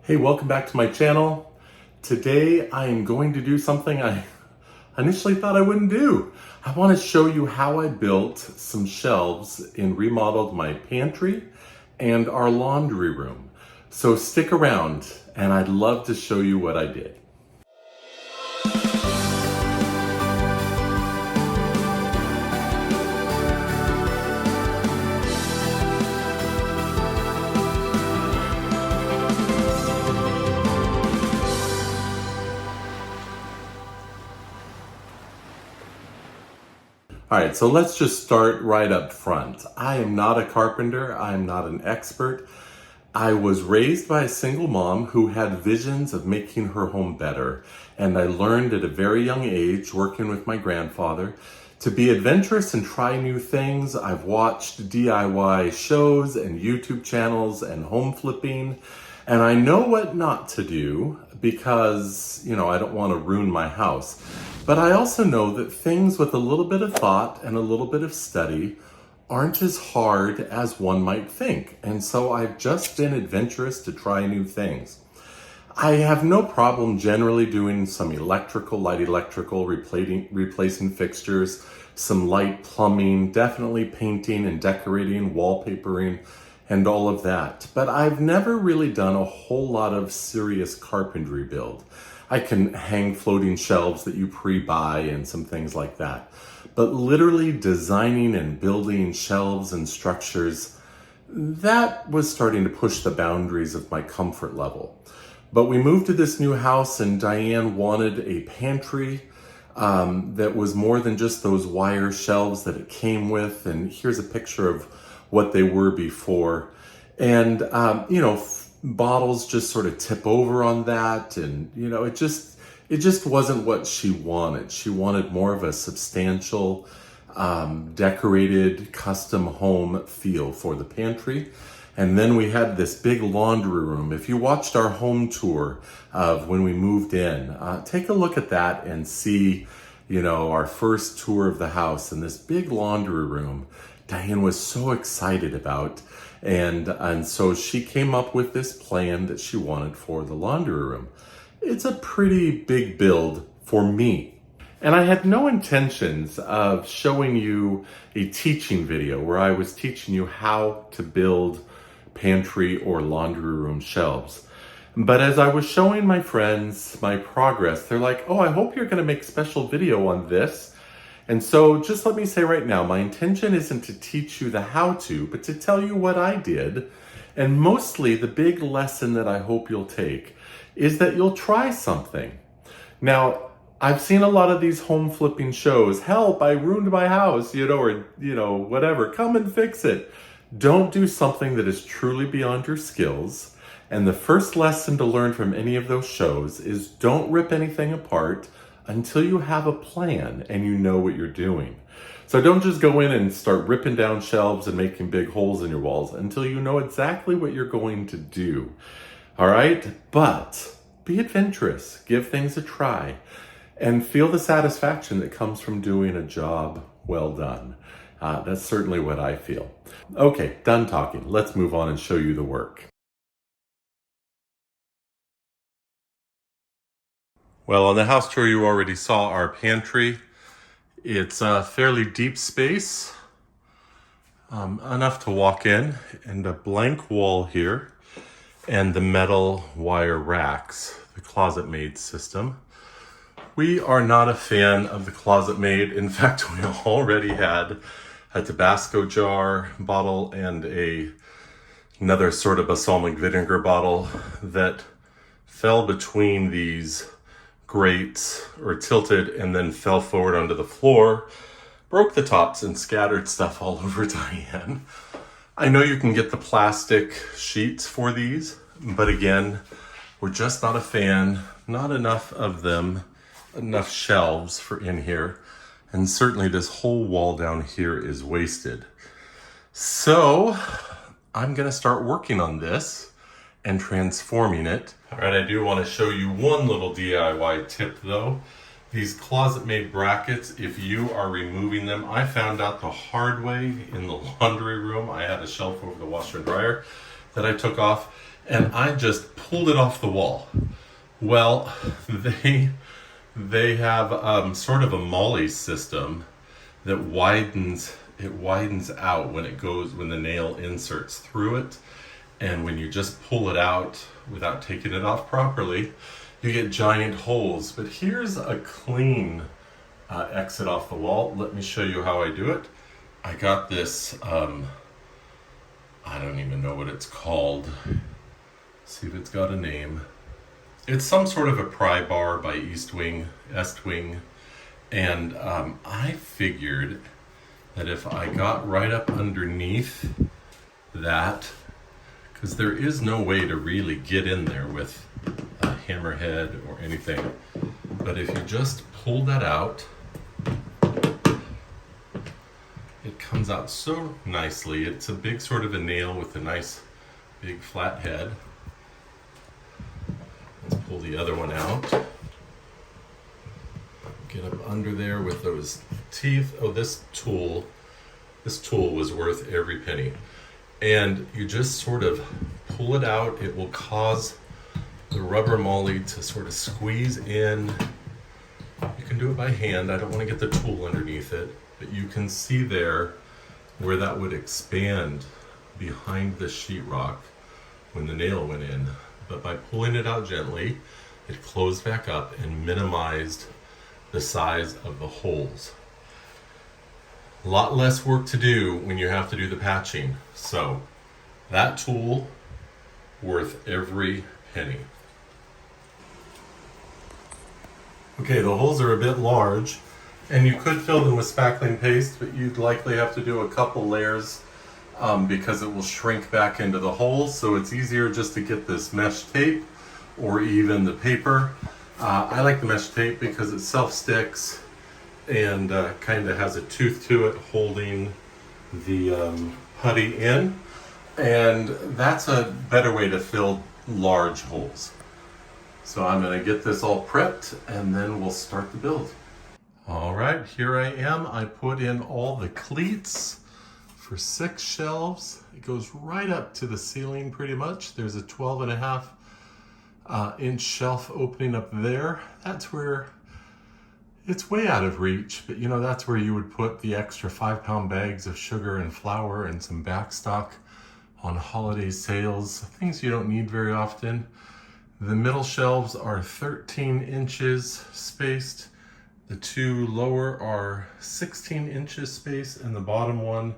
Hey, welcome back to my channel. Today I am going to do something I initially thought I wouldn't do. I want to show you how I built some shelves and remodeled my pantry and our laundry room. So stick around and I'd love to show you what I did. All right, so let's just start right up front. I am not a carpenter. I am not an expert. I was raised by a single mom who had visions of making her home better. And I learned at a very young age, working with my grandfather, to be adventurous and try new things. I've watched DIY shows and YouTube channels and home flipping. And I know what not to do because, I don't want to ruin my house. But I also know that things with a little bit of thought and a little bit of study aren't as hard as one might think. And so I've just been adventurous to try new things. I have no problem generally doing some light electrical, replacing fixtures, some light plumbing, definitely painting and decorating, wallpapering, and all of that. But I've never really done a whole lot of serious carpentry build. I can hang floating shelves that you pre-buy and some things like that. But literally designing and building shelves and structures, that was starting to push the boundaries of my comfort level. But we moved to this new house and Diane wanted a pantry that was more than just those wire shelves that it came with. And here's a picture of what they were before. And, bottles just sort of tip over on that. And, it just wasn't what she wanted. She wanted more of a substantial, decorated custom home feel for the pantry. And then we had this big laundry room. If you watched our home tour of when we moved in, take a look at that and see, our first tour of the house and this big laundry room Diane was so excited about. And so she came up with this plan that she wanted for the laundry room. It's a pretty big build for me. And I had no intentions of showing you a teaching video where I was teaching you how to build pantry or laundry room shelves. But as I was showing my friends my progress, they're like, oh, I hope you're going to make a special video on this. And so just let me say right now, my intention isn't to teach you the how-to, but to tell you what I did. And mostly the big lesson that I hope you'll take is that you'll try something. Now, I've seen a lot of these home flipping shows. Help, I ruined my house, or whatever. Come and fix it. Don't do something that is truly beyond your skills. And the first lesson to learn from any of those shows is don't rip anything apart until you have a plan and you know what you're doing. So don't just go in and start ripping down shelves and making big holes in your walls until you know exactly what you're going to do. All right? But be adventurous, give things a try, and feel the satisfaction that comes from doing a job well done. That's certainly what I feel. Okay, done talking. Let's move on and show you the work. Well, on the house tour, you already saw our pantry. It's a fairly deep space, enough to walk in, and a blank wall here, and the metal wire racks, the ClosetMaid system. We are not a fan of the ClosetMaid. In fact, we already had a Tabasco jar bottle and another sort of balsamic vinegar bottle that fell between these grates or tilted and then fell forward onto the floor, broke the tops and scattered stuff all over Diane. I know you can get the plastic sheets for these, but again, we're just not a fan, not enough of them, enough shelves for in here. And certainly this whole wall down here is wasted. So I'm gonna start working on this and transforming it. All right, I do want to show you one little DIY tip though. These ClosetMaid brackets, if you are removing them, I found out the hard way in the laundry room. I had a shelf over the washer and dryer that I took off. and I just pulled it off the wall. Well, they have sort of a molly system that widens out when the nail inserts through it, and when you just pull it out without taking it off properly, you get giant holes. But here's a clean exit off the wall. Let me show you how I do it. I got this, I don't even know what it's called. See if it's got a name. It's some sort of a pry bar by Estwing, and I figured that if I got right up underneath that, because there is no way to really get in there with a hammerhead or anything, but if you just pull that out, it comes out so nicely. It's a big sort of a nail with a nice big flat head. Let's pull the other one out. Get up under there with those teeth. Oh, this tool was worth every penny. And you just sort of pull it out. It will cause the rubber molly to sort of squeeze in. You can do it by hand. I don't want to get the tool underneath it, but you can see there where that would expand behind the sheetrock when the nail went in. But by pulling it out gently, it closed back up and minimized the size of the holes. A lot less work to do when you have to do the patching. So that tool, worth every penny. Okay, the holes are a bit large, and you could fill them with spackling paste, but you'd likely have to do a couple layers because it will shrink back into the holes. So it's easier just to get this mesh tape or even the paper. I like the mesh tape because it self-sticks and kind of has a tooth to it holding the putty in. And that's a better way to fill large holes. So I'm going to get this all prepped and then we'll start the build. All right, here I am. I put in all the cleats for 6 shelves. It goes right up to the ceiling pretty much. There's a 12.5 inch shelf opening up there. That's where it's way out of reach, but you know, that's where you would put the extra 5-pound bags of sugar and flour and some backstock on holiday sales, things you don't need very often. The middle shelves are 13 inches spaced. The 2 lower are 16 inches spaced, and the bottom one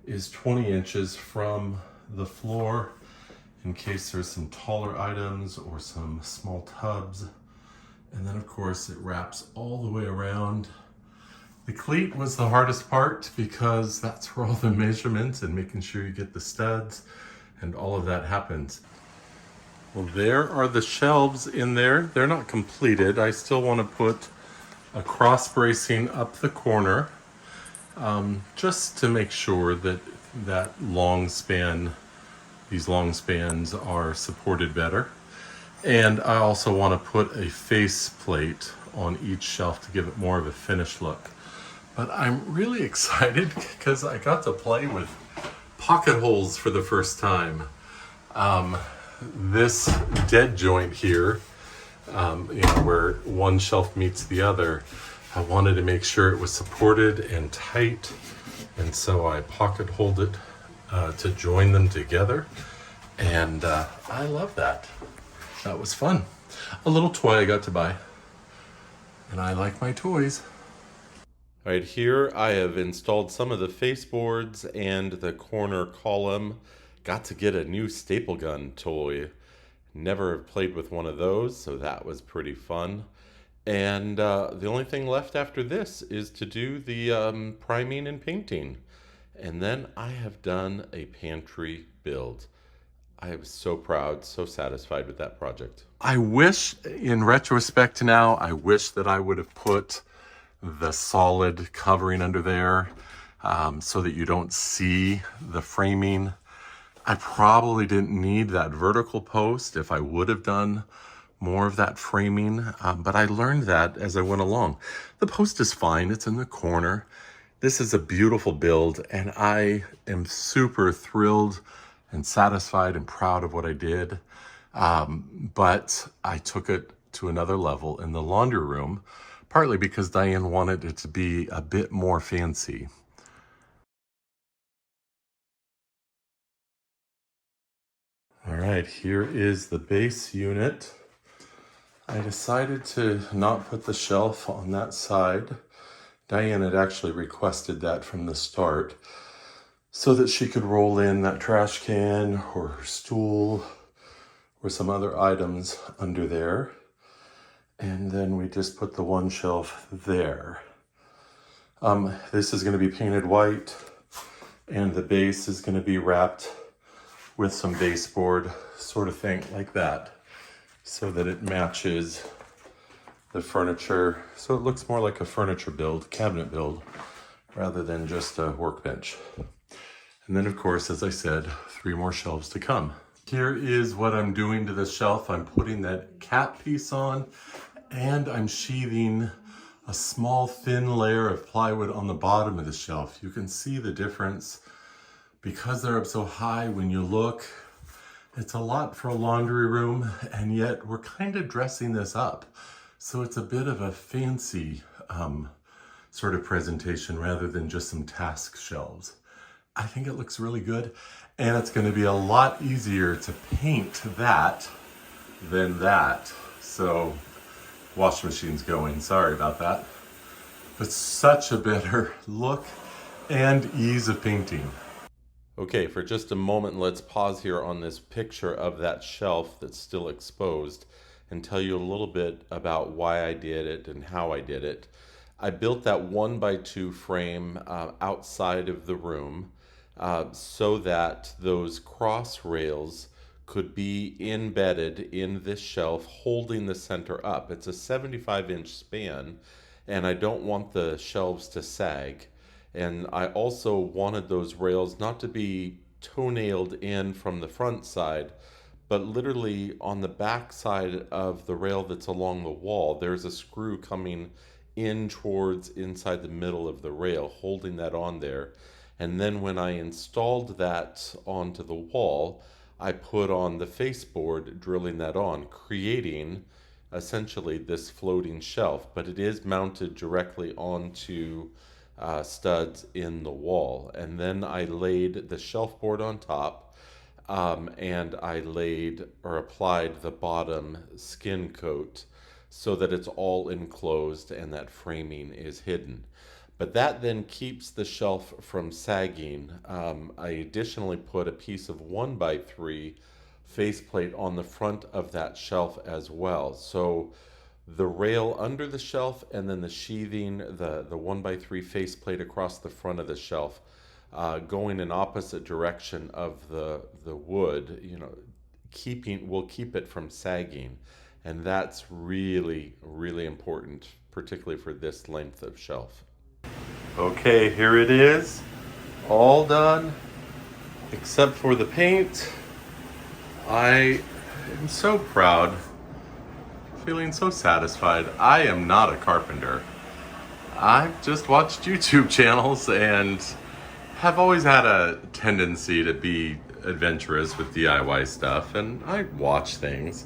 is 20 inches from the floor in case there's some taller items or some small tubs. And then of course it wraps all the way around. The cleat was the hardest part because that's where all the measurements and making sure you get the studs and all of that happens. Well, there are the shelves in there. They're not completed. I still want to put a cross bracing up the corner just to make sure that these long spans are supported better. And I also want to put a face plate on each shelf to give it more of a finished look. But I'm really excited because I got to play with pocket holes for the first time. This dead joint here, where one shelf meets the other, I wanted to make sure it was supported and tight, and so I pocket holed it to join them together, and I love that. That was fun. A little toy I got to buy, and I like my toys. All right, here I have installed some of the faceboards and the corner column. Got to get a new staple gun toy. Never played with one of those, so that was pretty fun. And the only thing left after this is to do the priming and painting. And then I have done a pantry build. I am so proud, so satisfied with that project. I wish, in retrospect now, I wish that I would have put the solid covering under there so that you don't see the framing. I probably didn't need that vertical post if I would have done more of that framing, but I learned that as I went along. The post is fine, it's in the corner. This is a beautiful build, and I am super thrilled and satisfied and proud of what I did. But I took it to another level in the laundry room, partly because Diane wanted it to be a bit more fancy. All right, here is the base unit. I decided to not put the shelf on that side. Diane had actually requested that from the start so that she could roll in that trash can or her stool or some other items under there. And then we just put the one shelf there. This is going to be painted white, and the base is going to be wrapped with some baseboard sort of thing like that, so that it matches the furniture. So it looks more like a furniture build, cabinet build, rather than just a workbench. And then of course, as I said, 3 more shelves to come. Here is what I'm doing to the shelf. I'm putting that cap piece on, and I'm sheathing a small thin layer of plywood on the bottom of the shelf. You can see the difference because they're up so high. When you look, it's a lot for a laundry room, and yet we're kind of dressing this up. So it's a bit of a fancy sort of presentation rather than just some task shelves. I think it looks really good, and it's going to be a lot easier to paint that than that. So washing machine's going, sorry about that. But such a better look and ease of painting. Okay, for just a moment, let's pause here on this picture of that shelf that's still exposed and tell you a little bit about why I did it and how I did it. I built that 1x2 frame outside of the room so that those cross rails could be embedded in this shelf, holding the center up. It's a 75-inch span, and I don't want the shelves to sag. And I also wanted those rails not to be toe-nailed in from the front side, but literally on the back side of the rail that's along the wall, there's a screw coming in towards inside the middle of the rail, holding that on there. And then when I installed that onto the wall, I put on the faceboard, drilling that on, creating essentially this floating shelf, but it is mounted directly onto studs in the wall. And then I laid the shelf board on top, and I laid or applied the bottom skin coat so that it's all enclosed and that framing is hidden. But that then keeps the shelf from sagging. I additionally put a piece of 1x3 faceplate on the front of that shelf as well. So the rail under the shelf, and then the sheathing, the 1x3 faceplate across the front of the shelf, going in opposite direction of the wood, you know, will keep it from sagging. And that's really, really important, particularly for this length of shelf. Okay, here it is, all done, except for the paint. I am so proud, feeling so satisfied. I am not a carpenter. I've just watched YouTube channels and have always had a tendency to be adventurous with DIY stuff, and I watch things.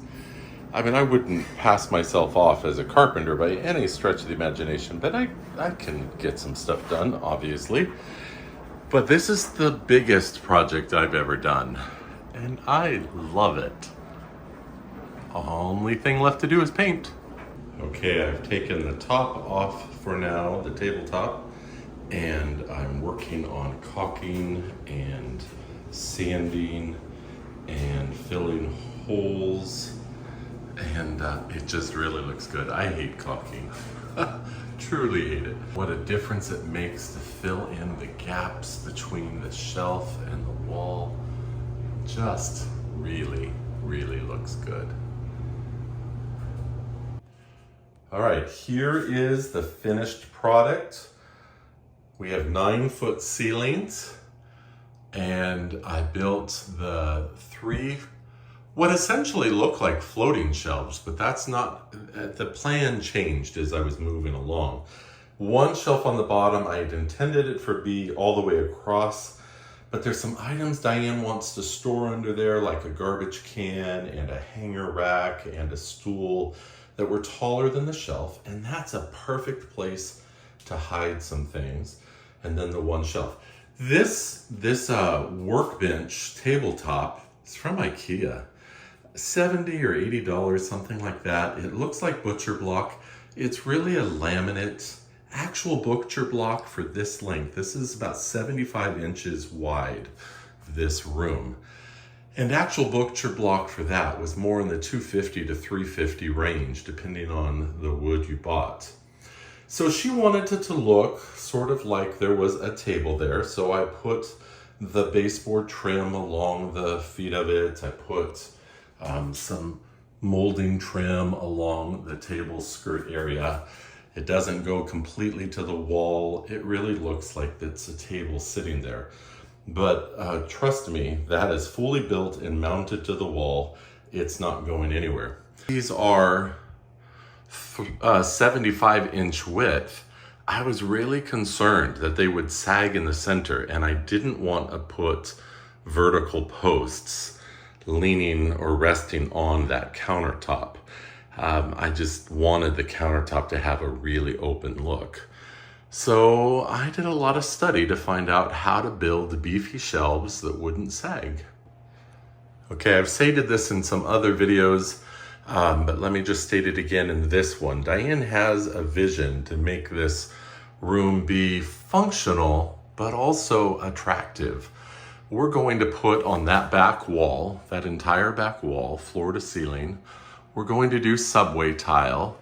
I mean, I wouldn't pass myself off as a carpenter by any stretch of the imagination, but I can get some stuff done, obviously. But this is the biggest project I've ever done, and I love it. Only thing left to do is paint. Okay, I've taken the top off for now, the tabletop, and I'm working on caulking and sanding and filling holes. And it just really looks good. I hate caulking. Truly hate it. What a difference it makes to fill in the gaps between the shelf and the wall. Just really, really looks good. All right, here is the finished product. We have 9-foot ceilings, and I built the 3 what essentially look like floating shelves, but that's not, the plan changed as I was moving along. One shelf on the bottom, I had intended it for be all the way across, But there's some items Diane wants to store under there, like a garbage can and a hanger rack and a stool that were taller than the shelf. And that's a perfect place to hide some things. And then the one shelf. This workbench tabletop is from IKEA. $70 or $80, something like that. It looks like butcher block. It's really a laminate, actual butcher block for this length. This is about 75 inches wide, this room. And actual butcher block for that was more in the $250 to $350 range, depending on the wood you bought. So she wanted it to look sort of like there was a table there. So I put the baseboard trim along the feet of it. I put some molding trim along the table skirt area. It doesn't go completely to the wall. It really looks like it's a table sitting there. But trust me, that is fully built and mounted to the wall. It's not going anywhere. These are 75-inch width. I was really concerned that they would sag in the center, and I didn't want to put vertical posts leaning or resting on that countertop. I just wanted the countertop to have a really open look. So I did a lot of study to find out how to build beefy shelves that wouldn't sag. Okay, I've stated this in some other videos, but let me just state it again in this one. Diane has a vision to make this room be functional, but also attractive. We're going to put on that back wall, that entire back wall, floor to ceiling, we're going to do subway tile.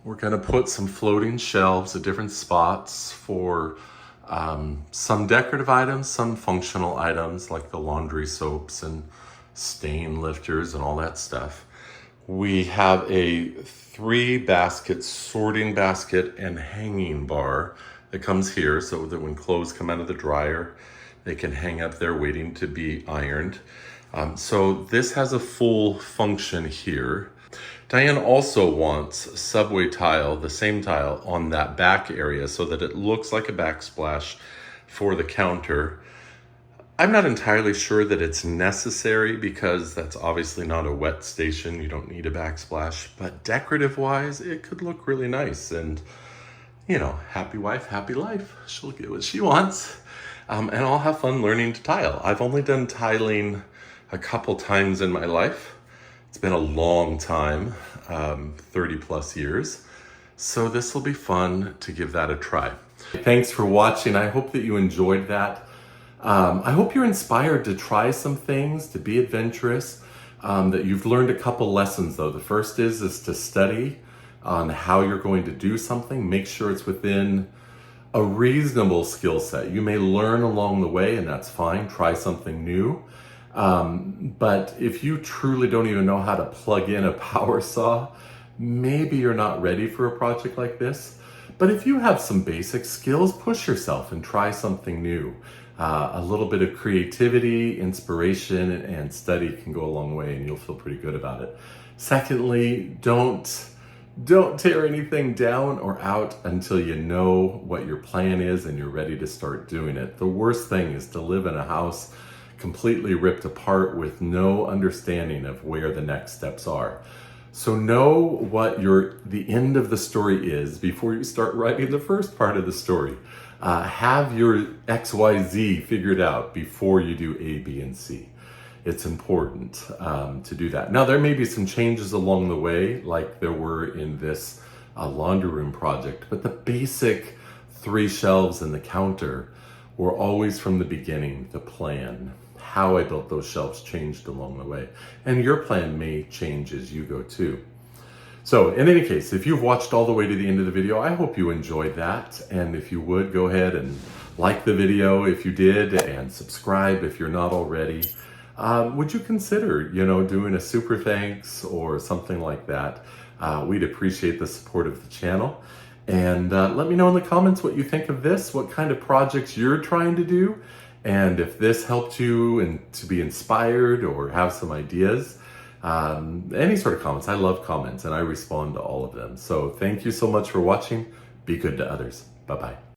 We're going to put some floating shelves at different spots for some decorative items, some functional items like the laundry soaps and stain lifters and all that stuff. We have a 3-basket sorting basket and hanging bar that comes here so that when clothes come out of the dryer, they can hang up there waiting to be ironed. So this has a full function here. Diane also wants subway tile, the same tile, on that back area so that it looks like a backsplash for the counter. I'm not entirely sure that it's necessary because that's obviously not a wet station. You don't need a backsplash, but decorative wise, it could look really nice. And you know, happy wife, happy life. She'll get what she wants. And I'll have fun learning to tile. I've only done tiling a couple times in my life. It's been a long time, 30 plus years. So this will be fun to give that a try. Thanks for watching. I hope that you enjoyed that. I hope you're inspired to try some things, to be adventurous, that you've learned a couple lessons though. The first is to study on how you're going to do something. Make sure it's within a reasonable skill set. You may learn along the way and that's fine. Try something new. But if you truly don't even know how to plug in a power saw, maybe you're not ready for a project like this. But if you have some basic skills, push yourself and try something new. A little bit of creativity, inspiration, and study can go a long way and you'll feel pretty good about it. Secondly, don't tear anything down or out until you know what your plan is and you're ready to start doing it. The worst thing is to live in a house completely ripped apart with no understanding of where the next steps are. So know what the end of the story is before you start writing the first part of the story. Have your XYZ figured out before you do A, B, and C. It's important to do that. Now, there may be some changes along the way, like there were in this laundry room project, but the basic 3 shelves and the counter were always from the beginning, the plan. How I built those shelves changed along the way. And your plan may change as you go too. So in any case, if you've watched all the way to the end of the video, I hope you enjoyed that. And if you would, go ahead and like the video if you did, and subscribe if you're not already. Would you consider, doing a super thanks or something like that? We'd appreciate the support of the channel. And let me know in the comments what you think of this, what kind of projects you're trying to do, and if this helped you to be inspired or have some ideas. Any sort of comments. I love comments and I respond to all of them. So thank you so much for watching. Be good to others. Bye-bye.